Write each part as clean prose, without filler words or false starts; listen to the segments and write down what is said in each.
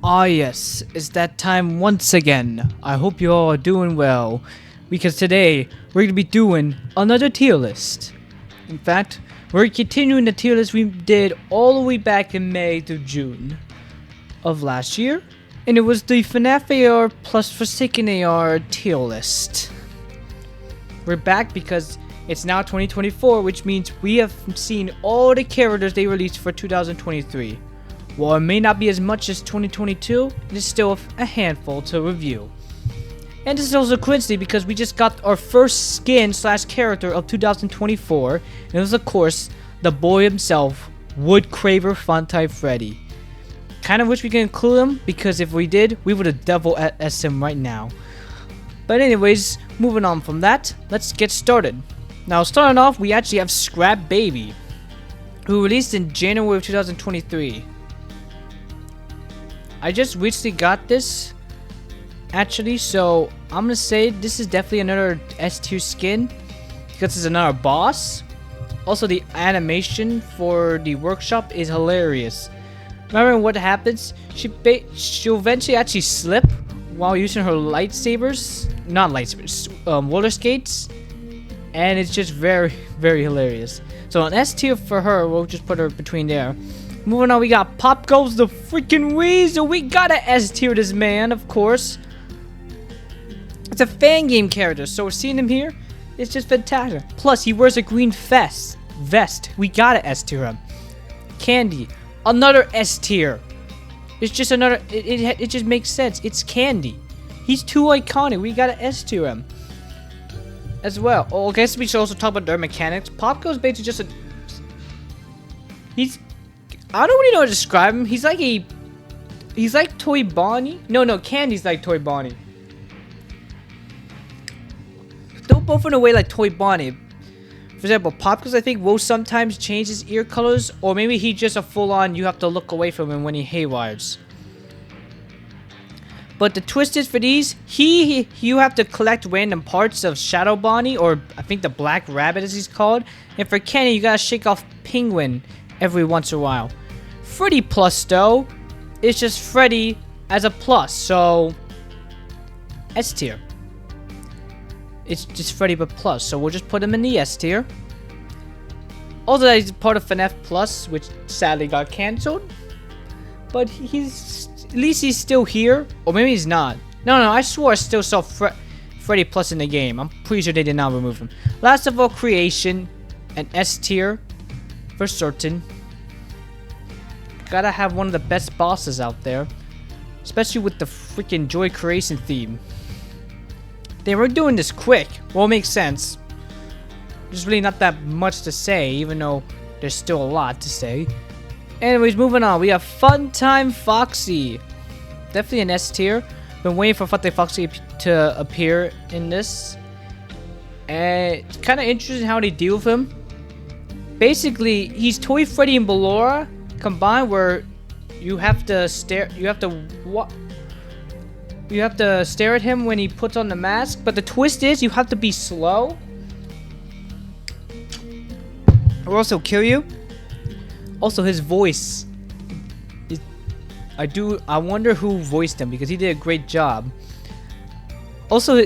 Ah yes, it's that time once again. I hope you all are doing well, because today we're going to be doing another tier list. In fact, we're continuing the tier list we did all the way back in May through June of last year, and it was the FNAF AR plus Forsaken AR tier list. We're back because it's now 2024, which means we have seen all the characters they released for 2023. While it may not be as much as 2022, it is still a handful to review. And this is also coincidentally because we just got our first skin / character of 2024, and it was of course the boy himself, Wood Craver Funtime Freddy. Kind of wish we could include him, because if we did, we would have double S him right now. But anyways, moving on from that, let's get started. Now starting off, we actually have Scrap Baby, who released in January of 2023. I just recently got this, actually, so I'm gonna say this is definitely another S tier skin, because it's another boss. Also, the animation for the workshop is hilarious. Remember what happens? She'll eventually actually slip while using her lightsabers, not lightsabers, roller skates, and it's just very, very hilarious. So an S tier for her, we'll just put her between there. Moving on, we got Pop Goes the freaking Weasel. We gotta S tier this man, of course. It's a fan game character, so seeing him here, it's just fantastic. Plus, he wears a green vest. We gotta S tier him. Candy, another S tier. It's just another. It just makes sense. It's Candy. He's too iconic. We gotta S tier him as well. Oh, I guess we should also talk about their mechanics. Pop Goes basically just a. I don't really know how to describe him. He's like Toy Bonnie. No, Candy's like Toy Bonnie. They're both in a way like Toy Bonnie. For example, Popgoes I think will sometimes change his ear colors, or maybe he's just a full-on you have to look away from him when he haywires. But the twist is for these, you have to collect random parts of Shadow Bonnie, or I think the Black Rabbit as he's called. And for Kenny, you gotta shake off Penguin every once in a while. Freddy Plus though, it's just Freddy as a plus, so S tier. It's just Freddy but plus, so we'll just put him in the S tier. Also, he's part of FNAF Plus, which sadly got cancelled. But at least he's still here, or maybe he's not. No, I swore I still saw Freddy Plus in the game. I'm pretty sure they did not remove him. Last of all, Creation, an S tier for certain. Gotta have one of the best bosses out there, especially with the freaking Joy Creation theme. They were doing this quick. Well, it makes sense. There's really not that much to say, even though there's still a lot to say. Anyways, moving on. We have Funtime Foxy. Definitely an S tier. Been waiting for Funtime Foxy to appear in this. And it's kind of interesting how they deal with him. Basically, he's Toy Freddy and Ballora combined, where you have to stare at him when he puts on the mask, but the twist is you have to be slow or else he'll kill you. Also, his voice is, I wonder who voiced him, because he did a great job. Also,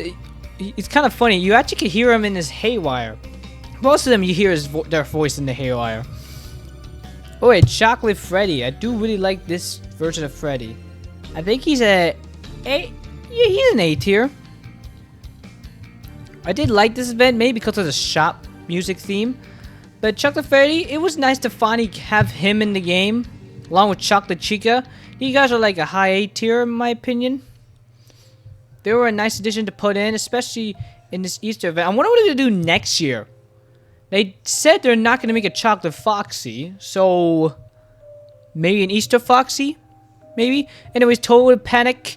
it's kind of funny, you actually can hear him in his haywire. Most of them you hear their voice in the haywire. Oh wait, Chocolate Freddy. I do really like this version of Freddy. I think he's he's an A tier. I did like this event, maybe because of the shop music theme. But Chocolate Freddy, it was nice to finally have him in the game, along with Chocolate Chica. You guys are like a high A tier in my opinion. They were a nice addition to put in, especially in this Easter event. I wonder what they're gonna do next year. They said they're not going to make a Chocolate Foxy, so maybe an Easter Foxy? Maybe? Anyways, Total Panic.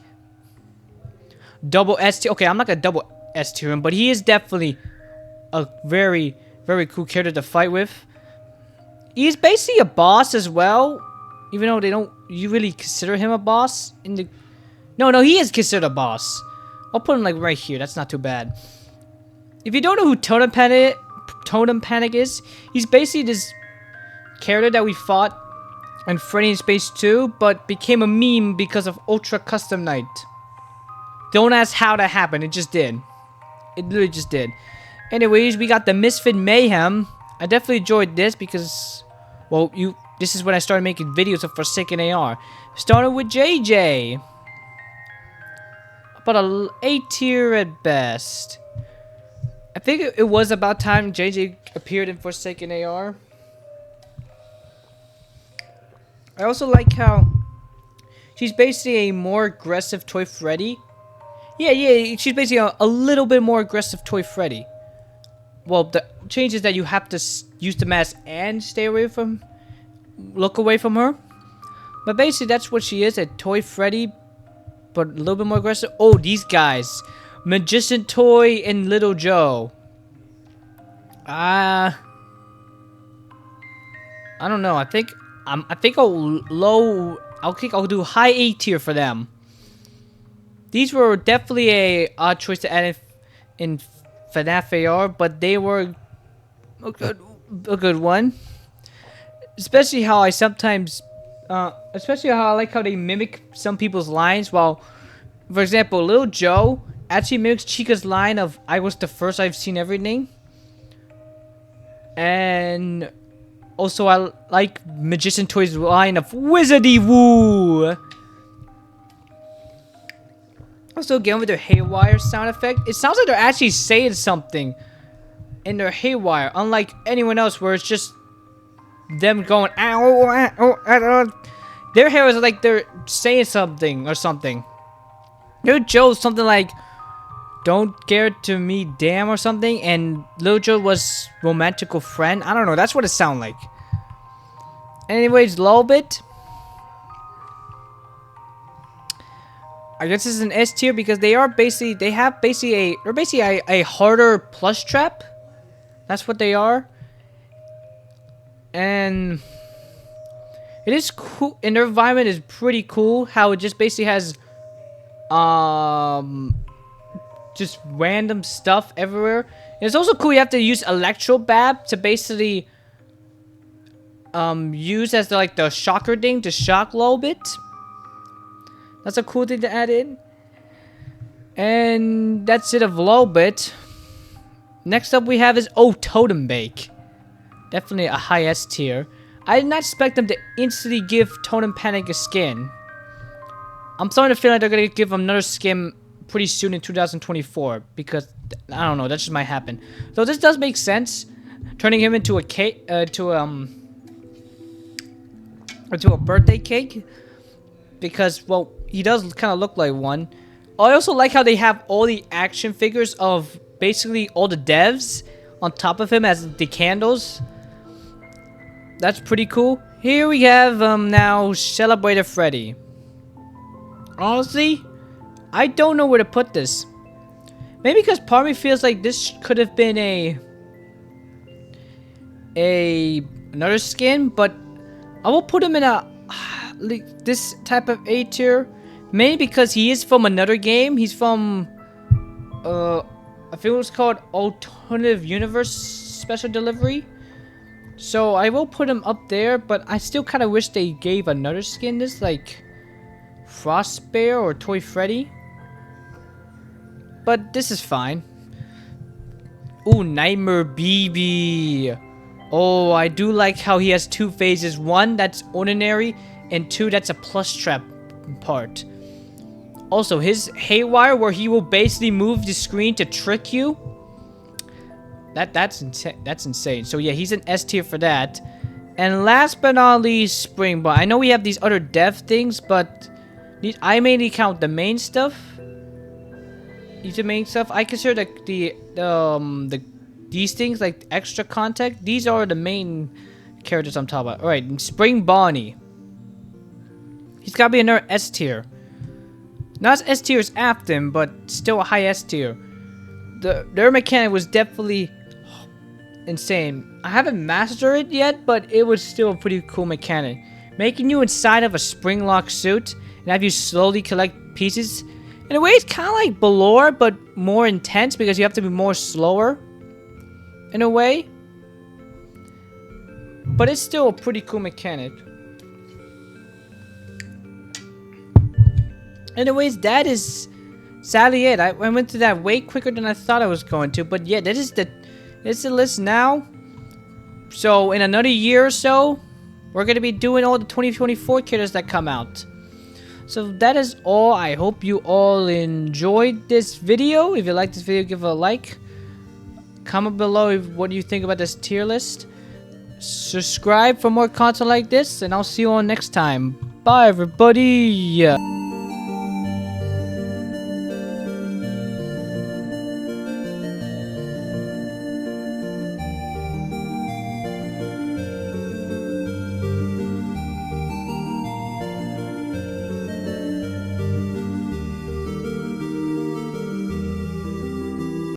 Double S tier. Okay, I'm not going to double S tier him, but he is definitely a very, very cool character to fight with. He's basically a boss as well, even though you really consider him a boss in the... No, he is considered a boss. I'll put him like right here. That's not too bad. If you don't know who Totem Totem Panic is? He's basically this character that we fought in Freddy in Space 2, but became a meme because of Ultra Custom Night. Don't ask how that happened, it just did. It literally just did. Anyways, we got the Misfit Mayhem. I definitely enjoyed this because, well, this is when I started making videos of Forsaken AR. Started with JJ. About a A tier at best. I think it was about time JJ appeared in Forsaken AR. I also like how she's basically a more aggressive Toy Freddy. Yeah, she's basically a little bit more aggressive Toy Freddy. Well, the change is that you have to use the mask and look away from her. But basically, that's what she is, a Toy Freddy, but a little bit more aggressive. Oh, these guys. Magician Toy and Little Joe. I don't know. I think I'll do high A tier for them. These were definitely a odd choice to add in FNAF AR, but they were a good one. Especially how I sometimes, especially how I like how they mimic some people's lines. While, for example, Little Joe actually mimics Chica's line of "I was the first I've seen everything," and also I like Magician Toy's line of "Wizardy Woo." Also, again with their haywire sound effect, it sounds like they're actually saying something in their haywire, unlike anyone else where it's just them going ow, ow, ow, ow. Their hair is like they're saying something or something. Little Joe's something like "Don't care to me, damn" or something, and Little Joe was romantical friend. I don't know. That's what it sounds like. Anyways, Lolbit. I guess this is an S tier because they're basically a harder plush trap. That's what they are. And it is cool, and their environment is pretty cool. How it just basically has just random stuff everywhere. And it's also cool you have to use Electrobab to basically use as the shocker thing to shock Lolbit. That's a cool thing to add in. And that's it of Lolbit. Next up we have is Totem Bake. Definitely a high S tier. I did not expect them to instantly give Totem Panic a skin. I'm starting to feel like they're going to give him another skin pretty soon in 2024. Because, I don't know, that just might happen. So this does make sense. Turning him into a cake, into a birthday cake. Because, well, he does kind of look like one. I also like how they have all the action figures of basically all the devs on top of him as the candles. That's pretty cool. Here we have now Celebrator Freddy. Honestly, I don't know where to put this. Maybe because part of me feels like this could have been another skin, but I will put him in this type of A tier. Mainly because he is from another game. He's from I think it was called Alternative Universe Special Delivery. So I will put him up there, but I still kind of wish they gave another skin this, like Frost Bear or Toy Freddy. But this is fine. Ooh, Nightmare BB. Oh, I do like how he has two phases. One that's ordinary, and two that's a plus trap part. Also, his haywire where he will basically move the screen to trick you. That's insane. So yeah, he's an S tier for that. And last but not least, Springbot. I know we have these other dev things, but I mainly count the main stuff. These are main stuff. I consider these things like extra content. These are the main characters I'm talking about. All right, Spring Bonnie. He's gotta be another S tier. Not as S tier as Afton, but still a high S tier. Their mechanic was definitely insane. I haven't mastered it yet, but it was still a pretty cool mechanic. Making you inside of a spring lock suit and have you slowly collect pieces. In a way, it's kind of like Ballore, but more intense because you have to be more slower. In a way. but it's still a pretty cool mechanic. Anyways, that is sadly it. I went through that way quicker than I thought I was going to. But yeah, this is the list now. So in another year or so, we're going to be doing all the 2024 characters that come out. So that is all. I hope you all enjoyed this video. If you liked this video, give it a like. Comment below what you think about this tier list. Subscribe for more content like this. And I'll see you all next time. Bye, everybody.